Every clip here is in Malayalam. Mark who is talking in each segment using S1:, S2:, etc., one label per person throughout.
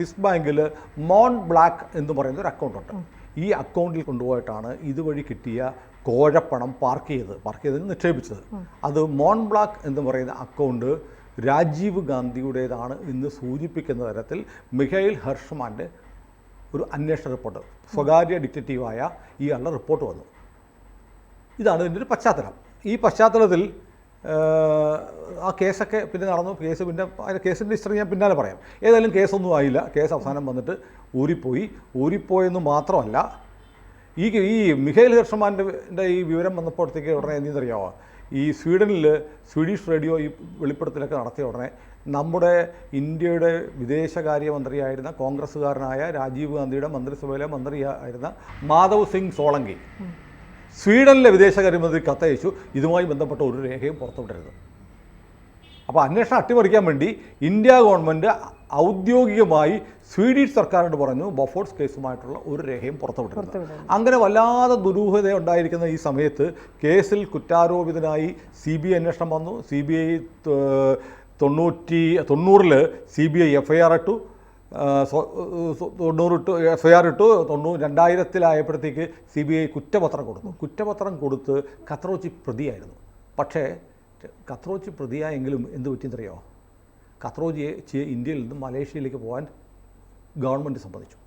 S1: സ്വിസ് ബാങ്കിൽ മോൺ ബ്ലാക്ക് എന്ന് പറയുന്ന ഒരു അക്കൗണ്ടുണ്ട്. ഈ അക്കൗണ്ടിൽ കൊണ്ടുപോയിട്ടാണ് ഇതുവഴി കിട്ടിയ കോഴപ്പണം പാർക്ക് ചെയ്ത് നിക്ഷേപിച്ചത്. അത് മോൺ ബ്ലാക്ക് എന്ന് പറയുന്ന അക്കൗണ്ട് രാജീവ് ഗാന്ധിയുടേതാണ് എന്ന് സൂചിപ്പിക്കുന്ന തരത്തിൽ മിഖൈൽ ഹെർഷ്മാൻ്റെ ഒരു അന്വേഷണ റിപ്പോർട്ട്, സ്വകാര്യ ഡിറ്റക്റ്റീവായ ഇയാളുടെ റിപ്പോർട്ട് വന്നു. ഇതാണ് ഇതിൻ്റെ ഒരു പശ്ചാത്തലം. ഈ പശ്ചാത്തലത്തിൽ ആ കേസൊക്കെ പിന്നെ നടന്നു. പിന്നെ കേസിൻ്റെ ഹിസ്റ്ററി ഞാൻ പിന്നാലെ പറയാം. ഏതായാലും കേസൊന്നും ആയില്ല. കേസ് അവസാനം വന്നിട്ട് ഊരിപ്പോയെന്ന് മാത്രമല്ല, ഈ മിഖൈൽ ഹെർഷ്മാൻ്റെ ഈ വിവരം വന്നപ്പോഴത്തേക്ക് ഉടനെ എന്തെന്നറിയാമോ, ഈ സ്വീഡിഷ് റേഡിയോ ഈ വെളിപ്പെടുത്തലൊക്കെ നടത്തിയ ഉടനെ നമ്മുടെ ഇന്ത്യയുടെ വിദേശകാര്യമന്ത്രിയായിരുന്ന കോൺഗ്രസ്സുകാരനായ രാജീവ് ഗാന്ധിയുടെ മന്ത്രിസഭയിലെ മന്ത്രിയായിരുന്ന മാധവ് സിംഗ് സോളങ്കി സ്വീഡനിലെ വിദേശകാര്യമന്ത്രി കത്തയച്ചു ഇതുമായി ബന്ധപ്പെട്ട ഒരു രേഖയും പുറത്തുവിടരുത്. അപ്പോൾ അന്വേഷണം അട്ടിമറിക്കാൻ വേണ്ടി ഇന്ത്യ ഗവൺമെൻറ് ഔദ്യോഗികമായി സ്വീഡിഷ് സർക്കാരിനോട് പറഞ്ഞു ബൊഫോഴ്സ് കേസുമായിട്ടുള്ള ഒരു രേഖയും പുറത്തുവിടരുത്. അങ്ങനെ വല്ലാതെ ദുരൂഹത ഉണ്ടായിരിക്കുന്ന ഈ സമയത്ത് കേസിൽ കുറ്റാരോപിതനായി CBI അന്വേഷണം വന്നു. CBI 90 CBI FIR ഇട്ടു. 2000 CBI കുറ്റപത്രം കൊടുത്ത് ഖത്രോച്ചി പ്രതിയായിരുന്നു. പക്ഷേ ഖത്രോച്ചി പ്രതിയായെങ്കിലും എന്ത് പറ്റിയെന്നറിയോ, ഖത്രോച്ചിയെ ഇന്ത്യയിൽ നിന്ന് മലേഷ്യയിലേക്ക് പോകാൻ ഗവൺമെൻറ് സമ്മതിച്ചു.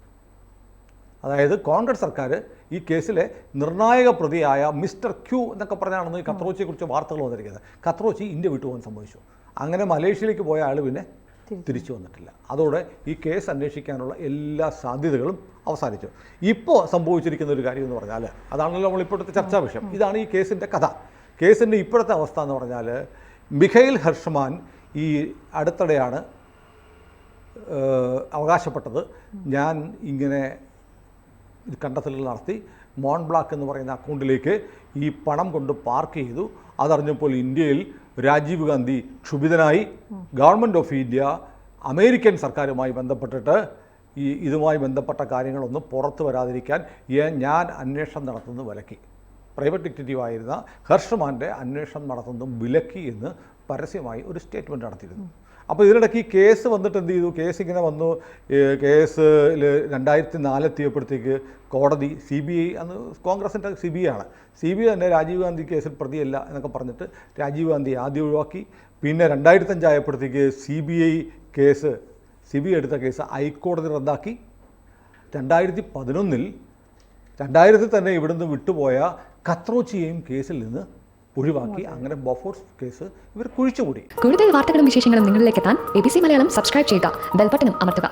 S1: അതായത് കോൺഗ്രസ് സർക്കാർ ഈ കേസിലെ നിർണായക പ്രതിയായ മിസ്റ്റർ ക്യൂ എന്നൊക്കെ പറഞ്ഞാണെന്ന് ഈ ഖത്രോച്ചിയെക്കുറിച്ച് വാർത്തകൾ വന്നിരിക്കുന്നത്. ഖത്രോച്ചി ഇന്ത്യ വിട്ടുപോകാൻ സമ്മതിച്ചു. അങ്ങനെ മലേഷ്യയിലേക്ക് പോയ ആൾ പിന്നെ തിരിച്ചു വന്നിട്ടില്ല. അതോടെ ഈ കേസ് അന്വേഷിക്കാനുള്ള എല്ലാ സാധ്യതകളും അവസാനിച്ചു. ഇപ്പോൾ സംഭവിച്ചിരിക്കുന്ന ഒരു കാര്യം എന്ന് പറഞ്ഞാൽ, അതാണല്ലോ നമ്മളിപ്പോഴത്തെ ചർച്ചാ വിഷയം. ഇതാണ് ഈ കേസിൻ്റെ കഥ. കേസിൻ്റെ ഇപ്പോഴത്തെ അവസ്ഥ എന്ന് പറഞ്ഞാൽ, മിഖൈൽ ഹെർഷ്മാൻ ഈ അടുത്തിടെയാണ് അവകാശപ്പെട്ടത്, ഞാൻ ഇങ്ങനെ കണ്ടെത്തലുകൾ നടത്തി മോൺ ബ്ലാക്ക് എന്ന് പറയുന്ന അക്കൗണ്ടിലേക്ക് ഈ പണം കൊണ്ട് പാർക്ക് ചെയ്തു. അതറിഞ്ഞപ്പോൾ ഇന്ത്യയിൽ രാജീവ് ഗാന്ധി ക്ഷുഭിതനായി. ഗവൺമെൻറ് ഓഫ് ഇന്ത്യ അമേരിക്കൻ സർക്കാരുമായി ബന്ധപ്പെട്ടിട്ട് ഇതുമായി ബന്ധപ്പെട്ട കാര്യങ്ങളൊന്നും പുറത്തു വരാതിരിക്കാൻ ഞാൻ അന്വേഷണം നടത്തുന്നത് വിലക്കി. പ്രൈവറ്റ് ഡിറ്റക്റ്റീവായിരുന്ന ഹെർഷ്മാൻ്റെ അന്വേഷണം നടത്തുന്നതും വിലക്കി എന്ന് പരസ്യമായി ഒരു സ്റ്റേറ്റ്മെൻറ്റ് നടത്തിയിരുന്നു. അപ്പോൾ ഇതിനിടയ്ക്ക് ഈ കേസ് വന്നിട്ട് എന്ത് ചെയ്തു, കേസ് ഇങ്ങനെ വന്നു. കേസിൽ 2004 എത്തിയപ്പോഴത്തേക്ക് കോടതി CBI, അന്ന് കോൺഗ്രസിൻ്റെ CBI ആണ്, CBI തന്നെ രാജീവ് ഗാന്ധി കേസിൽ പ്രതിയല്ല എന്നൊക്കെ പറഞ്ഞിട്ട് രാജീവ് ഗാന്ധി ആദ്യം ഒഴിവാക്കി. പിന്നെ 2005 ആയപ്പോഴത്തേക്ക് CBI എടുത്ത കേസ് ഹൈക്കോടതി റദ്ദാക്കി. 2011 തന്നെ ഇവിടുന്ന് വിട്ടുപോയ ഖത്രോച്ചിയെയും കേസിൽ നിന്ന് ഒഴിവാക്കി. അങ്ങനെ ബൊഫോഴ്സ് കേസ് ഇവർ കുഴിച്ചുകൂടി.
S2: കൂടുതൽ വാർത്തകളും വിശേഷങ്ങളും നിങ്ങളിലേക്ക് എത്താൻ ABC മലയാളം സബ്സ്ക്രൈബ് ചെയ്യുക, ബെൽ ബട്ടണും അമർത്തുക.